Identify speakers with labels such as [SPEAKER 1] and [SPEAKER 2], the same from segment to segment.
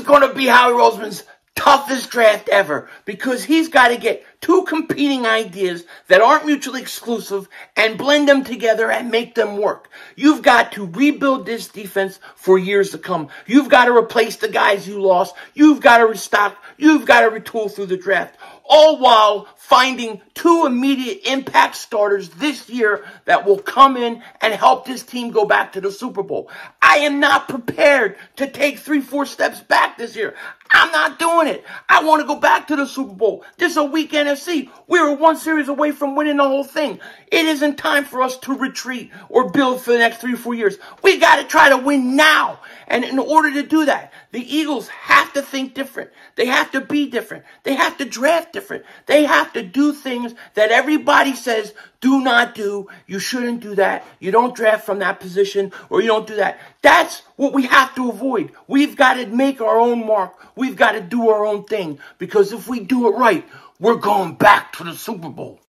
[SPEAKER 1] going to be Howie Roseman's toughest draft ever because he's got to get two competing ideas that aren't mutually exclusive and blend them together and make them work. You've got to rebuild this defense for years to come. You've got to replace the guys you lost. You've got to restock. You've got to retool through the draft, all while finding two immediate impact starters this year that will come in and help this team go back to the Super Bowl. I am not prepared to take 3-4 steps back this year. I'm not doing it. I want to go back to the Super Bowl. This is a weak NFC. We were one series away from winning the whole thing. It isn't time for us to retreat or build for the next 3-4 years. We got to try to win now. And in order to do that, the Eagles have to think different. They have to be different. They have to draft different. They have to do things that everybody says, do not do. You shouldn't do that. You don't draft from that position, or you don't do that. That's what we have to avoid. We've got to make our own mark. We've got to do our own thing. Because if we do it right, we're going back to the Super Bowl.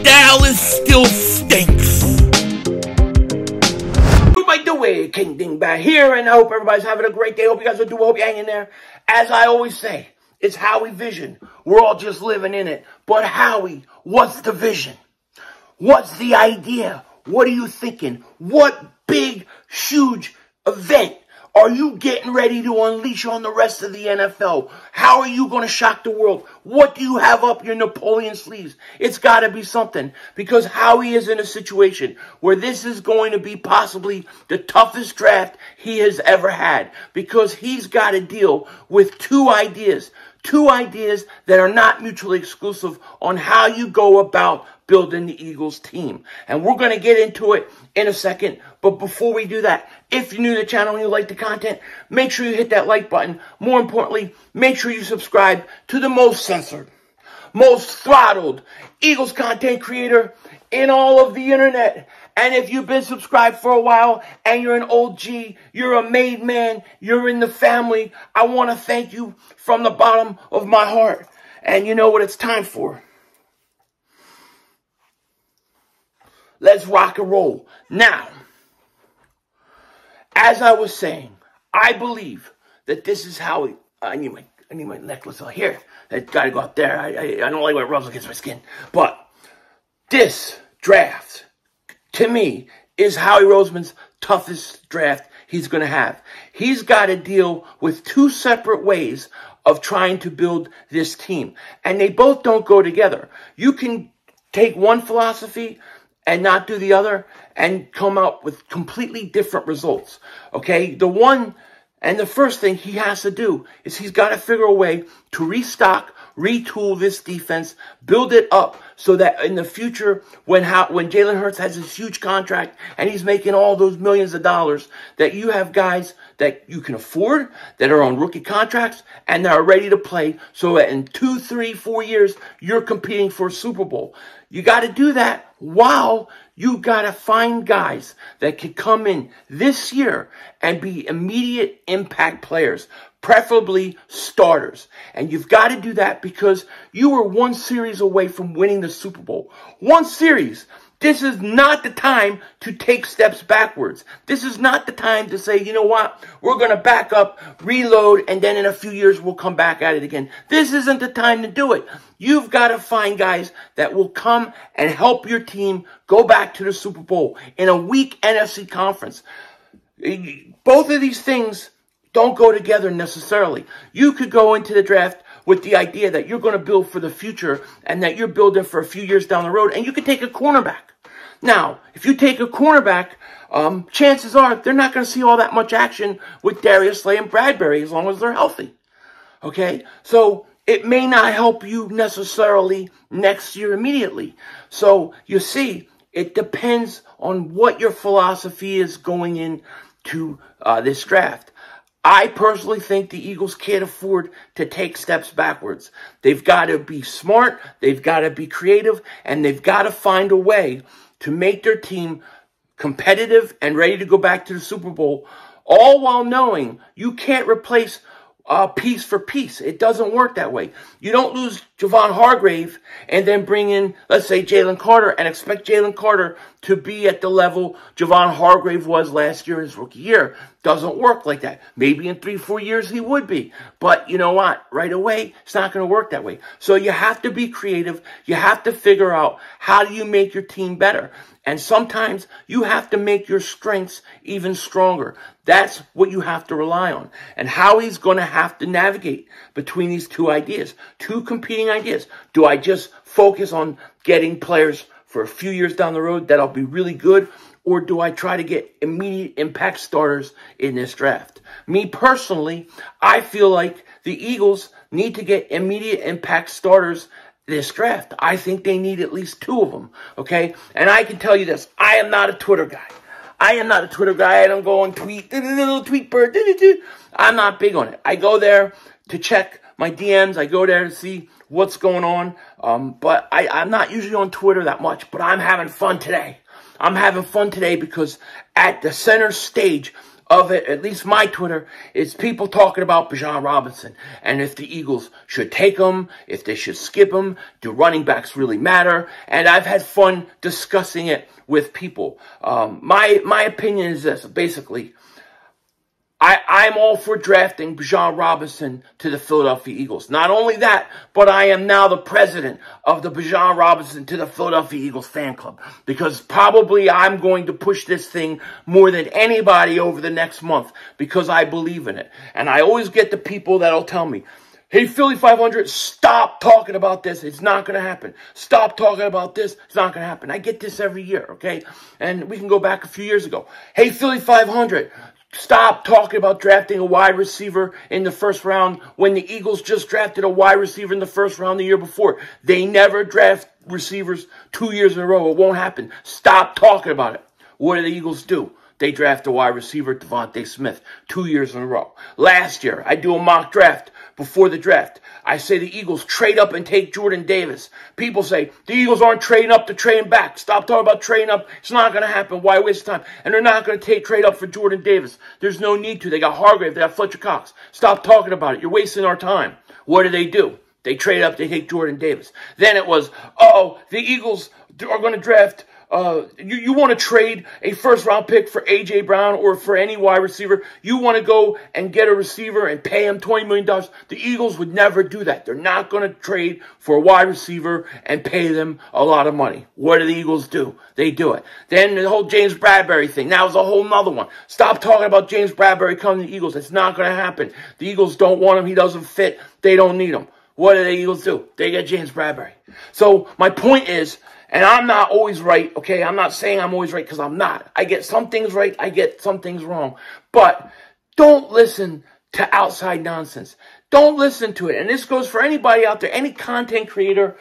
[SPEAKER 1] Dallas still stinks. By the way, King Dingbat here, and I hope everybody's having a great day. Hope you guys are doing well. Hope you're hanging there. As I always say, it's Howie vision. We're all just living in it. But Howie, what's the vision? What's the idea? What are you thinking? What big, huge event are you getting ready to unleash on the rest of the NFL? How are you going to shock the world? What do you have up your Napoleon sleeves? It's got to be something, because Howie is in a situation where this is going to be possibly the toughest draft he has ever had, because he's got to deal with two ideas that are not mutually exclusive on how you go about building the Eagles team. And we're going to get into it in a second. But before we do that, if you're new to the channel and you like the content, make sure you hit that like button. More importantly, make sure you subscribe to the most censored, most throttled Eagles content creator in all of the internet. And if you've been subscribed for a while and you're an OG, you're a made man, you're in the family, I want to thank you from the bottom of my heart. And you know what it's time for. Let's rock and roll. Now, as I was saying, I believe that this is how I need my necklace out here. I gotta go out there. I don't like when it rubs against my skin. But this draft, to me, is Howie Roseman's toughest draft he's going to have. He's got to deal with two separate ways of trying to build this team. And they both don't go together. You can take one philosophy and not do the other and come out with completely different results. Okay? The first thing he has to do is he's got to figure a way to restock, retool this defense, build it up so that in the future, when Jalen Hurts has this huge contract and he's making all those millions of dollars, that you have guys that you can afford, that are on rookie contracts, and that are ready to play, so that in 2, 3, 4 years, you're competing for a Super Bowl. You got to do that while you got to find guys that can come in this year and be immediate impact players, preferably starters. And you've got to do that because you were one series away from winning the Super Bowl. One series. This is not the time to take steps backwards. This is not the time to say, you know what, we're going to back up, reload, and then in a few years we'll come back at it again. This isn't the time to do it. You've got to find guys that will come and help your team go back to the Super Bowl in a weak NFC conference. Both of these things don't go together necessarily. You could go into the draft with the idea that you're going to build for the future and that you're building for a few years down the road, and you could take a cornerback. Now, if you take a cornerback, chances are they're not going to see all that much action with Darius Slay and Bradbury as long as they're healthy. Okay? So it may not help you necessarily next year immediately. So you see, it depends on what your philosophy is going into this draft. I personally think the Eagles can't afford to take steps backwards. They've got to be smart, they've got to be creative, and they've got to find a way to make their team competitive and ready to go back to the Super Bowl, all while knowing you can't replace piece for piece. It doesn't work that way. You don't lose Javon Hargrave and then bring in, let's say, Jalen Carter and expect Jalen Carter to be at the level Javon Hargrave was last year, his rookie year. Doesn't work like that. Maybe in 3-4 years he would be. But you know what? Right away, it's not going to work that way. So you have to be creative. You have to figure out how do you make your team better. And sometimes you have to make your strengths even stronger. That's what you have to rely on. And Howie's going to have to navigate between these two ideas, two competing ideas. Do I just focus on getting players for a few years down the road that'll be really good? Or do I try to get immediate impact starters in this draft? Me personally, I feel like the Eagles need to get immediate impact starters this draft. I think they need at least 2 of them, okay? And I can tell you this, I am not a Twitter guy. I don't go and tweet, tweet bird, I'm not big on it. I go there to check my DMs. I go there to see what's going on. But I'm not usually on Twitter that much, but I'm having fun today. I'm having fun today because at the center stage of it, at least my Twitter, is people talking about Bijan Robinson and if the Eagles should take him, if they should skip him, do running backs really matter? And I've had fun discussing it with people. My opinion is this, basically. I'm all for drafting Bijan Robinson to the Philadelphia Eagles. Not only that, but I am now the president of the Bijan Robinson to the Philadelphia Eagles fan club. Because probably I'm going to push this thing more than anybody over the next month because I believe in it. And I always get the people that'll tell me, hey, Philly 500, stop talking about this. It's not going to happen. Stop talking about this. It's not going to happen. I get this every year, okay? And we can go back a few years ago. Hey, Philly 500, stop talking about drafting a wide receiver in the first round when the Eagles just drafted a wide receiver in the first round the year before. They never draft receivers 2 years in a row. It won't happen. Stop talking about it. What do the Eagles do? They draft a wide receiver, Devontae Smith, 2 years in a row. Last year, I do a mock draft before the draft. I say the Eagles trade up and take Jordan Davis. People say, the Eagles aren't trading up, they're trading back. Stop talking about trading up. It's not going to happen. Why waste time? And they're not going to trade up for Jordan Davis. There's no need to. They got Hargrave. They got Fletcher Cox. Stop talking about it. You're wasting our time. What do? They trade up. They take Jordan Davis. Then it was, the Eagles are going to draft... You want to trade a first-round pick for A.J. Brown or for any wide receiver. You want to go and get a receiver and pay him $20 million. The Eagles would never do that. They're not going to trade for a wide receiver and pay them a lot of money. What do the Eagles do? They do it. Then the whole James Bradbury thing. That was a whole nother one. Stop talking about James Bradbury coming to the Eagles. It's not going to happen. The Eagles don't want him. He doesn't fit. They don't need him. What do the Eagles do? They get James Bradbury. So my point is... And I'm not always right, okay? I'm not saying I'm always right because I'm not. I get some things right. I get some things wrong. But don't listen to outside nonsense. Don't listen to it. And this goes for anybody out there, any content creator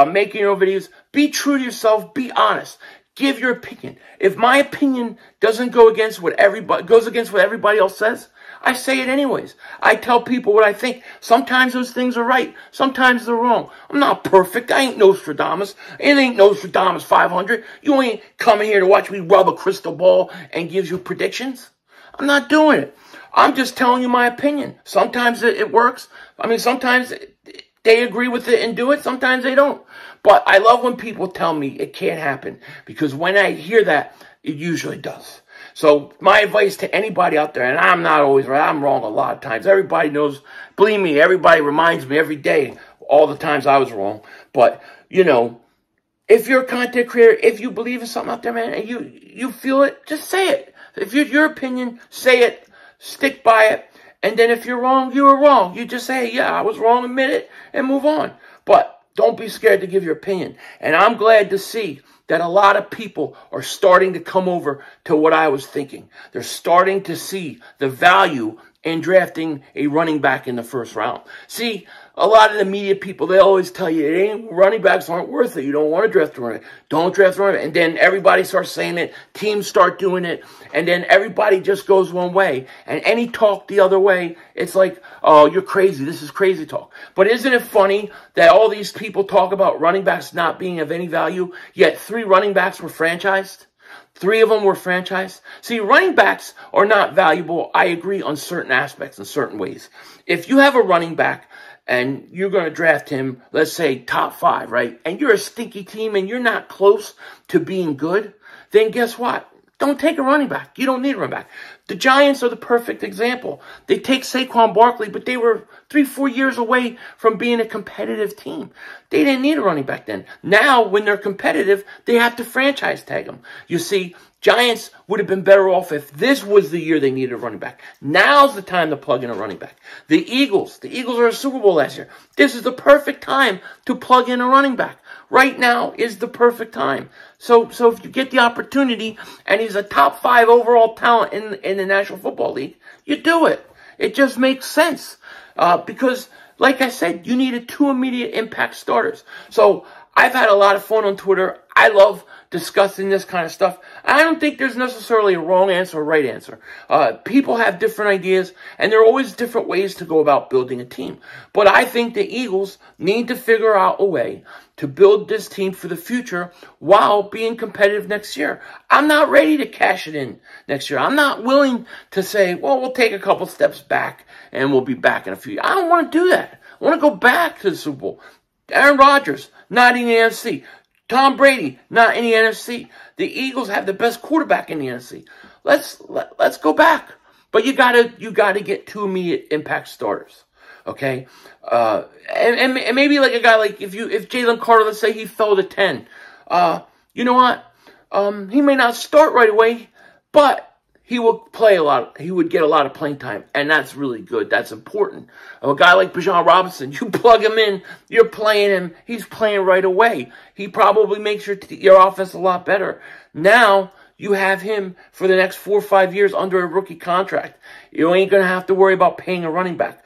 [SPEAKER 1] making your own videos. Be true to yourself. Be honest. Give your opinion. If my opinion doesn't go against what everybody else says, I say it anyways. I tell people what I think. Sometimes those things are right. Sometimes they're wrong. I'm not perfect. I ain't Nostradamus. It ain't Nostradamus 500. You ain't coming here to watch me rub a crystal ball and give you predictions. I'm not doing it. I'm just telling you my opinion. Sometimes it works. I mean, sometimes they agree with it and do it. Sometimes they don't. But I love when people tell me it can't happen. Because when I hear that, it usually does. So my advice to anybody out there, and I'm not always right, I'm wrong a lot of times. Everybody knows, believe me, everybody reminds me every day all the times I was wrong. But, you know, if you're a content creator, if you believe in something out there, man, and you feel it, just say it. If it's your opinion, say it, stick by it. And then if you're wrong, you were wrong. You just say, yeah, I was wrong, admit it, and move on. But don't be scared to give your opinion. And I'm glad to see that a lot of people are starting to come over to what I was thinking. They're starting to see the value in drafting a running back in the first round. See, a lot of the media people, they always tell you, running backs aren't worth it. You don't want to draft a running back. Don't draft a running back. And then everybody starts saying it. Teams start doing it. And then everybody just goes one way. And any talk the other way, it's like, oh, you're crazy. This is crazy talk. But isn't it funny that all these people talk about running backs not being of any value, yet 3 running backs were franchised? 3 of them were franchised. See, running backs are not valuable, I agree, on certain aspects, in certain ways. If you have a running back and you're going to draft him, let's say top 5, right? And you're a stinky team and you're not close to being good, then guess what? Don't take a running back. You don't need a running back. The Giants are the perfect example. They take Saquon Barkley, but they were 3-4 years away from being a competitive team. They didn't need a running back then. Now, when they're competitive, they have to franchise tag them. You see, Giants would have been better off if this was the year they needed a running back. Now's the time to plug in a running back. The Eagles are a Super Bowl last year. This is the perfect time to plug in a running back. Right now is the perfect time. So if you get the opportunity and he's a top 5 overall talent in the National Football League, you do it. It just makes sense. Because, like I said, you needed 2 immediate impact starters. So I've had a lot of fun on Twitter. I love discussing this kind of stuff. I don't think there's necessarily a wrong answer or right answer. People have different ideas, and there are always different ways to go about building a team. But I think the Eagles need to figure out a way to build this team for the future while being competitive next year. I'm not ready to cash it in next year. I'm not willing to say, well, we'll take a couple steps back and we'll be back in a few years. I don't want to do that. I want to go back to the Super Bowl. Aaron Rodgers, not in the NFC. Tom Brady, not in the NFC. The Eagles have the best quarterback in the NFC. Let's go back. But you gotta get 2 immediate impact starters. Okay? And maybe like a guy like if Jalen Carter, let's say he fell to 10. You know what? He may not start right away, but he will play a lot. He would get a lot of playing time, and that's really good. That's important. A guy like Bijan Robinson, you plug him in, you're playing him, he's playing right away. He probably makes your offense a lot better. Now, you have him for the next 4 or 5 years under a rookie contract. You ain't going to have to worry about paying a running back.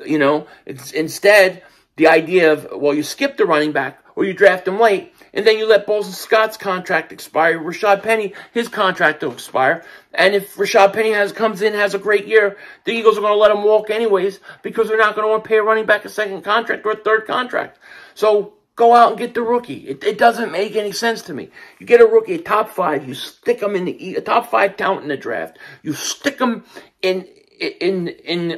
[SPEAKER 1] You know, instead, the idea of, well, you skip the running back or you draft him late, and then you let Bolton Scott's contract expire. Rashad Penny, his contract will expire. And if Rashad Penny comes in, has a great year, the Eagles are going to let him walk anyways because they're not going to want to pay a running back a second contract or a third contract. So go out and get the rookie. It doesn't make any sense to me. You get a rookie, a top 5, you stick him in a top 5 talent in the draft. You stick him in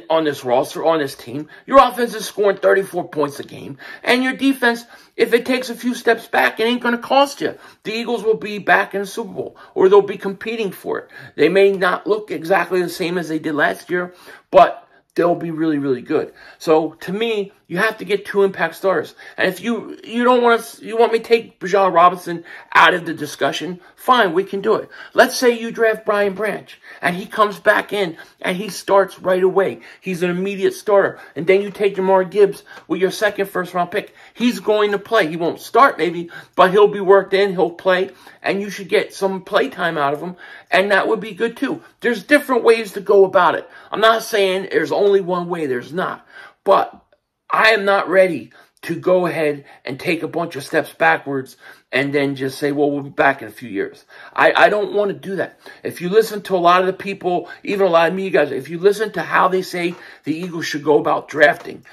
[SPEAKER 1] on this roster, on this team. Your offense is scoring 34 points a game. And your defense, if it takes a few steps back, it ain't going to cost you. The Eagles will be back in the Super Bowl, or they'll be competing for it. They may not look exactly the same as they did last year, but they'll be really, really good. So, to me, you have to get 2 impact starters. And if you want me to take Bijan Robinson out of the discussion, fine, we can do it. Let's say you draft Brian Branch, and he comes back in, and he starts right away. He's an immediate starter. And then you take Jamar Gibbs with your second first-round pick. He's going to play. He won't start, maybe, but he'll be worked in, he'll play, and you should get some play time out of him, and that would be good, too. There's different ways to go about it. I'm not saying there's only one way. There's not. But I am not ready to go ahead and take a bunch of steps backwards and then just say, well, we'll be back in a few years. I don't want to do that. If you listen to a lot of the people, even a lot of me guys, if you listen to how they say the Eagles should go about drafting,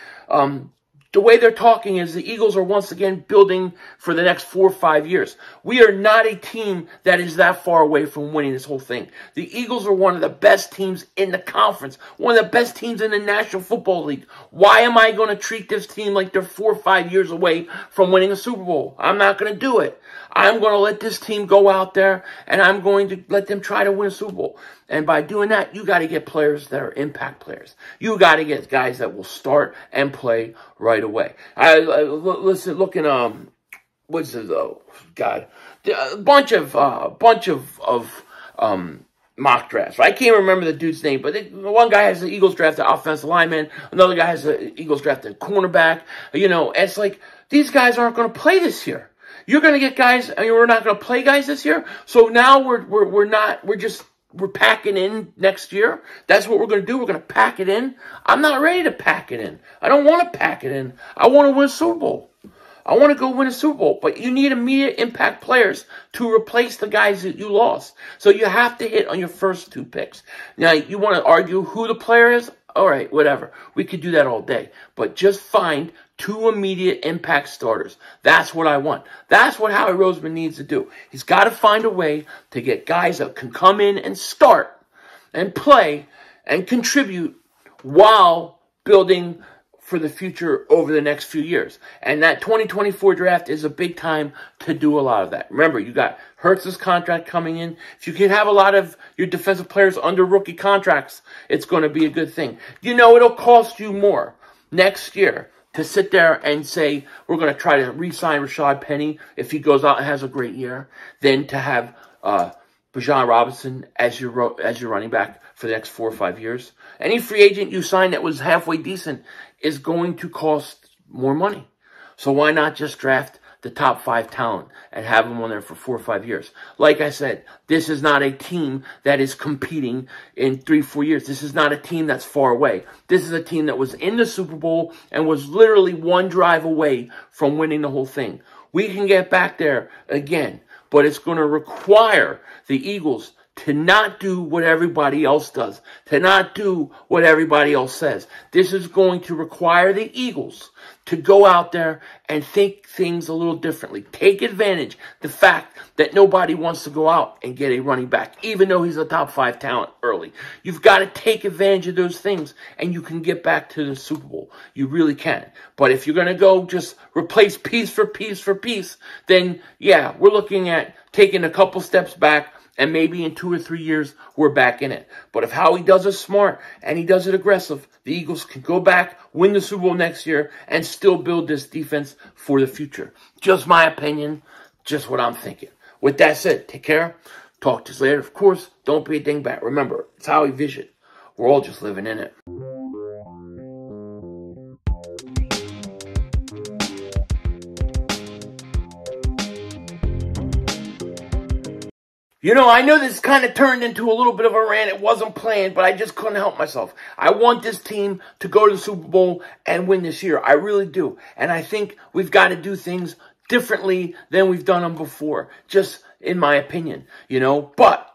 [SPEAKER 1] the way they're talking is the Eagles are once again building for the next 4 or 5 years. We are not a team that is that far away from winning this whole thing. The Eagles are one of the best teams in the conference, one of the best teams in the National Football League. Why am I going to treat this team like they're 4 or 5 years away from winning a Super Bowl? I'm not going to do it. I'm going to let this team go out there, and I'm going to let them try to win a Super Bowl. And by doing that, you got to get players that are impact players. You got to get guys that will start and play right away. What's it though? God, a bunch of mock drafts. I can't remember the dude's name, but one guy has the Eagles drafted offensive lineman. Another guy has the Eagles drafted cornerback. You know, it's like these guys aren't going to play this year. You're going to get guys. I mean, we're not going to play guys this year. So now we're packing in next year. That's what we're going to do. We're going to pack it in. I'm not ready to pack it in. I don't want to pack it in. I want to win a Super Bowl. I want to go win a Super Bowl. But you need immediate impact players to replace the guys that you lost. So you have to hit on your first 2 picks. Now, you want to argue who the player is? All right, whatever. We could do that all day. But just find 2 immediate impact starters. That's what I want. That's what Howie Roseman needs to do. He's got to find a way to get guys that can come in and start and play and contribute while building for the future over the next few years. And that 2024 draft is a big time to do a lot of that. Remember, you got Hurts' contract coming in. If you can have a lot of your defensive players under rookie contracts, it's going to be a good thing. You know, it'll cost you more next year to sit there and say, we're going to try to re-sign Rashad Penny if he goes out and has a great year, than to have Bijan Robinson as your running back for the next 4 or 5 years. Any free agent you sign that was halfway decent is going to cost more money. So why not just draft the top 5 talent and have them on there for 4 or 5 years? Like I said, this is not a team that is competing in 3 or 4 years. This is not a team that's far away. This is a team that was in the Super Bowl and was literally one drive away from winning the whole thing. We can get back there again, but it's going to require the Eagles to not do what everybody else does, to not do what everybody else says. This is going to require the Eagles to go out there and think things a little differently. Take advantage of the fact that nobody wants to go out and get a running back, even though he's a top 5 talent early. You've got to take advantage of those things, and you can get back to the Super Bowl. You really can. But if you're going to go just replace piece for piece for piece, then, yeah, we're looking at taking a couple steps back, and maybe in 2 or 3 years, we're back in it. But if Howie does it smart and he does it aggressive, the Eagles can go back, win the Super Bowl next year, and still build this defense for the future. Just my opinion, just what I'm thinking. With that said, take care. Talk to you later. Of course, don't be a dingbat. Remember, it's Howie Vision. We're all just living in it. You know, I know this kind of turned into a little bit of a rant. It wasn't planned, but I just couldn't help myself. I want this team to go to the Super Bowl and win this year. I really do. And I think we've got to do things differently than we've done them before, just in my opinion, you know. But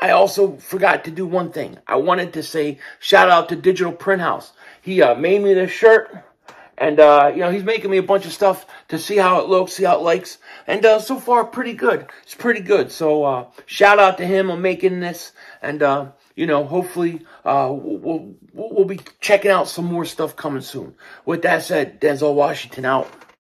[SPEAKER 1] I also forgot to do one thing. I wanted to say shout out to Digital Print House. He made me this shirt. And, you know, he's making me a bunch of stuff to see how it looks, see how it likes. And so far, pretty good. It's pretty good. So shout out to him on making this. And, you know, hopefully we'll be checking out some more stuff coming soon. With that said, Denzel Washington out.